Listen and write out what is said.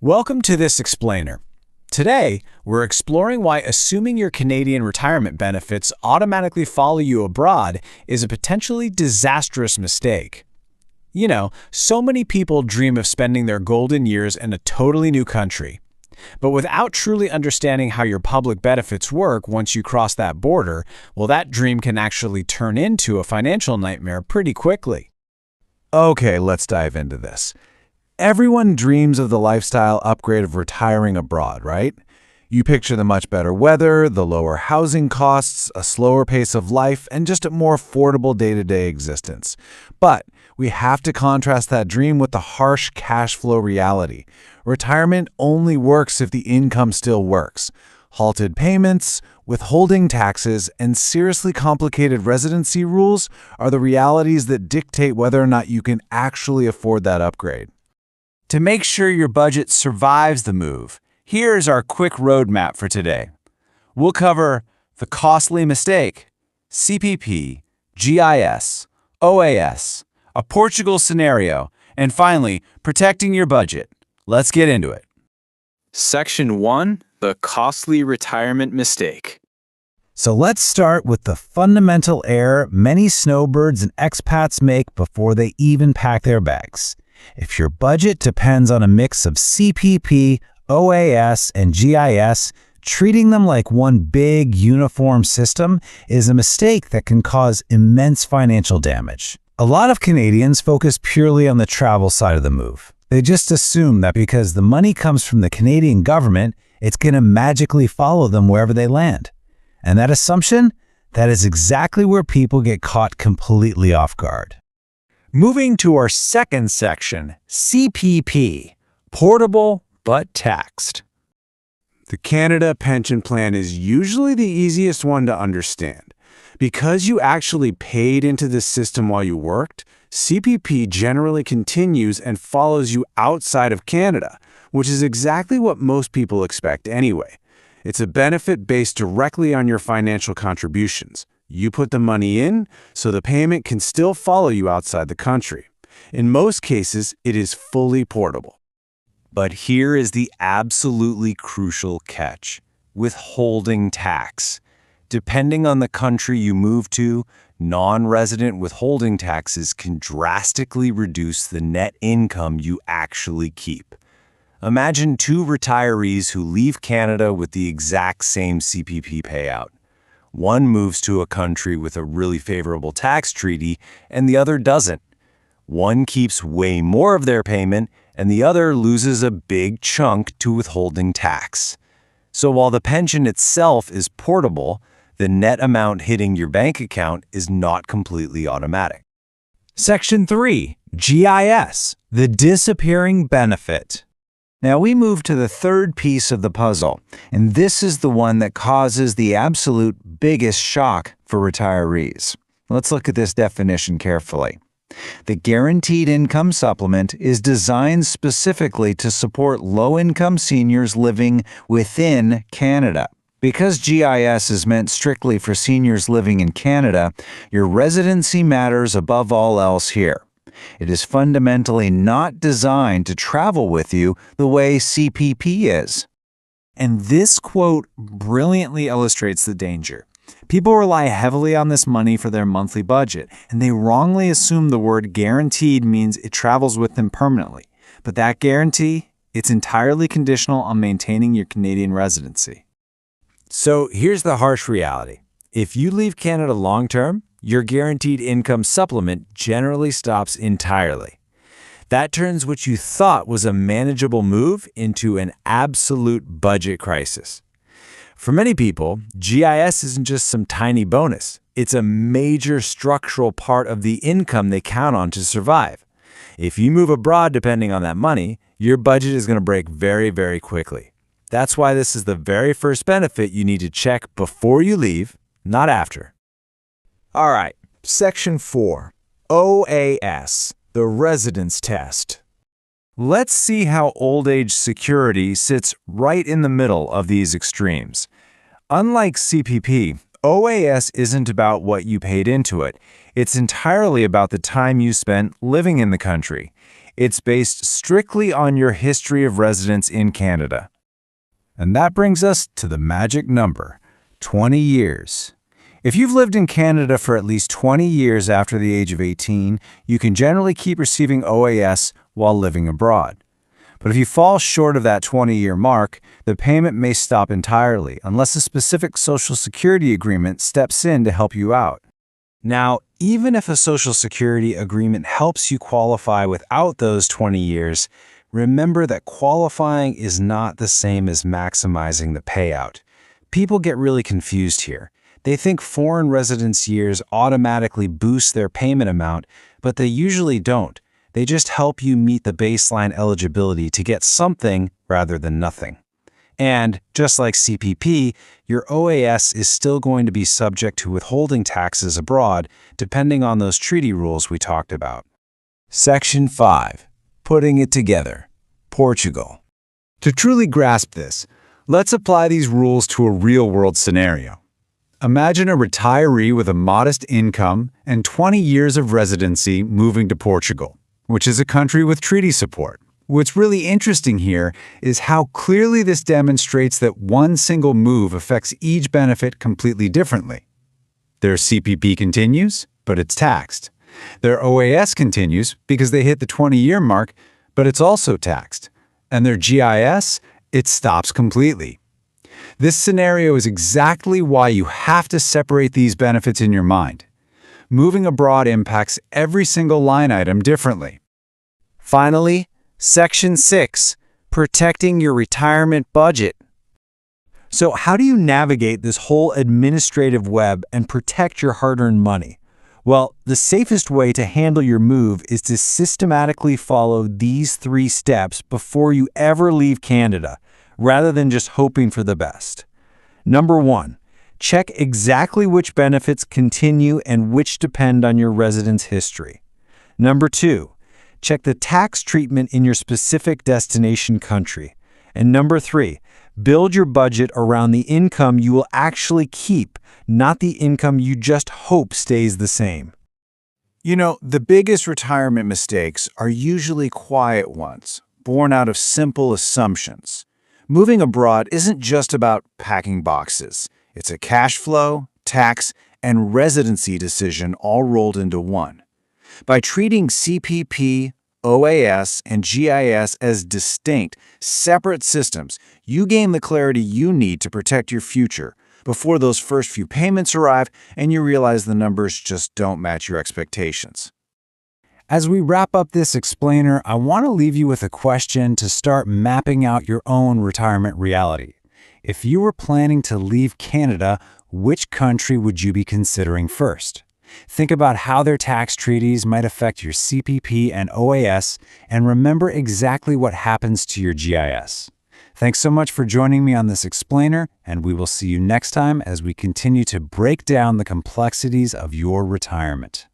Welcome to this explainer. Today, we're exploring why assuming your Canadian retirement benefits automatically follow you abroad is a potentially disastrous mistake. You know, so many people dream of spending their golden years in a totally new country. But without truly understanding how your public benefits work once you cross that border, well, that dream can actually turn into a financial nightmare pretty quickly. Okay, let's dive into this. Everyone dreams of the lifestyle upgrade of retiring abroad, right? You picture the much better weather, the lower housing costs, a slower pace of life, and just a more affordable day-to-day existence. But we have to contrast that dream with the harsh cash flow reality. Retirement only works if the income still works. Halted payments, withholding taxes, and seriously complicated residency rules are the realities that dictate whether or not you can actually afford that upgrade. To make sure your budget survives the move, here's our quick roadmap for today. We'll cover the costly mistake, CPP, GIS, OAS, a Portugal scenario, and finally, protecting your budget. Let's get into it. Section 1, the costly retirement mistake. So let's start with the fundamental error many snowbirds and expats make before they even pack their bags. If your budget depends on a mix of CPP, OAS, and GIS, treating them like one big, uniform system is a mistake that can cause immense financial damage. A lot of Canadians focus purely on the travel side of the move. They just assume that because the money comes from the Canadian government, it's going to magically follow them wherever they land. And that assumption, that is exactly where people get caught completely off guard. Moving to our second section, CPP, portable but taxed. The Canada Pension Plan is usually the easiest one to understand. Because you actually paid into the system while you worked, CPP generally continues and follows you outside of Canada, which is exactly what most people expect anyway. It's a benefit based directly on your financial contributions. You put the money in, so the payment can still follow you outside the country. In most cases, it is fully portable. But here is the absolutely crucial catch: withholding tax. Depending on the country you move to, non-resident withholding taxes can drastically reduce the net income you actually keep. Imagine two retirees who leave Canada with the exact same CPP payout. One moves to a country with a really favorable tax treaty, and the other doesn't. One keeps way more of their payment, and the other loses a big chunk to withholding tax. So while the pension itself is portable, the net amount hitting your bank account is not completely automatic. Section 3, GIS, the disappearing benefit. Now we move to the third piece of the puzzle, and this is the one that causes the absolute biggest shock for retirees. Let's look at this definition carefully. The Guaranteed Income Supplement is designed specifically to support low-income seniors living within Canada. Because GIS is meant strictly for seniors living in Canada, your residency matters above all else here. It is fundamentally not designed to travel with you the way CPP is. And this quote brilliantly illustrates the danger. People rely heavily on this money for their monthly budget, and they wrongly assume the word guaranteed means it travels with them permanently. But that guarantee, it's entirely conditional on maintaining your Canadian residency. So here's the harsh reality. If you leave Canada long-term, your Guaranteed Income Supplement generally stops entirely. That turns what you thought was a manageable move into an absolute budget crisis. For many people, GIS isn't just some tiny bonus. It's a major structural part of the income they count on to survive. If you move abroad depending on that money, your budget is going to break very, very quickly. That's why this is the very first benefit you need to check before you leave, not after. All right, Section 4, OAS, the residence test. Let's see how old age security sits right in the middle of these extremes. Unlike CPP, OAS isn't about what you paid into it. It's entirely about the time you spent living in the country. It's based strictly on your history of residence in Canada. And that brings us to the magic number, 20 years. If you've lived in Canada for at least 20 years after the age of 18, you can generally keep receiving OAS while living abroad. But if you fall short of that 20-year mark, the payment may stop entirely unless a specific Social Security agreement steps in to help you out. Now, even if a Social Security agreement helps you qualify without those 20 years, remember that qualifying is not the same as maximizing the payout. People get really confused here. They think foreign residence years automatically boost their payment amount, but they usually don't. They just help you meet the baseline eligibility to get something rather than nothing. And just like CPP, your OAS is still going to be subject to withholding taxes abroad, depending on those treaty rules we talked about. Section 5. Putting it together. Portugal. To truly grasp this, let's apply these rules to a real-world scenario. Imagine a retiree with a modest income and 20 years of residency moving to Portugal, which is a country with treaty support. What's really interesting here is how clearly this demonstrates that one single move affects each benefit completely differently. Their CPP continues, but it's taxed. Their OAS continues because they hit the 20-year mark, but it's also taxed. And their GIS, it stops completely. This scenario is exactly why you have to separate these benefits in your mind. Moving abroad impacts every single line item differently. Finally, Section 6. Protecting your retirement budget. So how do you navigate this whole administrative web and protect your hard-earned money? Well, the safest way to handle your move is to systematically follow these 3 steps before you ever leave Canada, rather than just hoping for the best. Number 1, check exactly which benefits continue and which depend on your residence history. Number 2, check the tax treatment in your specific destination country. And number 3, build your budget around the income you will actually keep, not the income you just hope stays the same. You know, the biggest retirement mistakes are usually quiet ones, born out of simple assumptions. Moving abroad isn't just about packing boxes. It's a cash flow, tax, and residency decision all rolled into one. By treating CPP, OAS, and GIS as distinct, separate systems, you gain the clarity you need to protect your future before those first few payments arrive and you realize the numbers just don't match your expectations. As we wrap up this explainer, I want to leave you with a question to start mapping out your own retirement reality. If you were planning to leave Canada, which country would you be considering first? Think about how their tax treaties might affect your CPP and OAS, and remember exactly what happens to your GIS. Thanks so much for joining me on this explainer, and we will see you next time as we continue to break down the complexities of your retirement.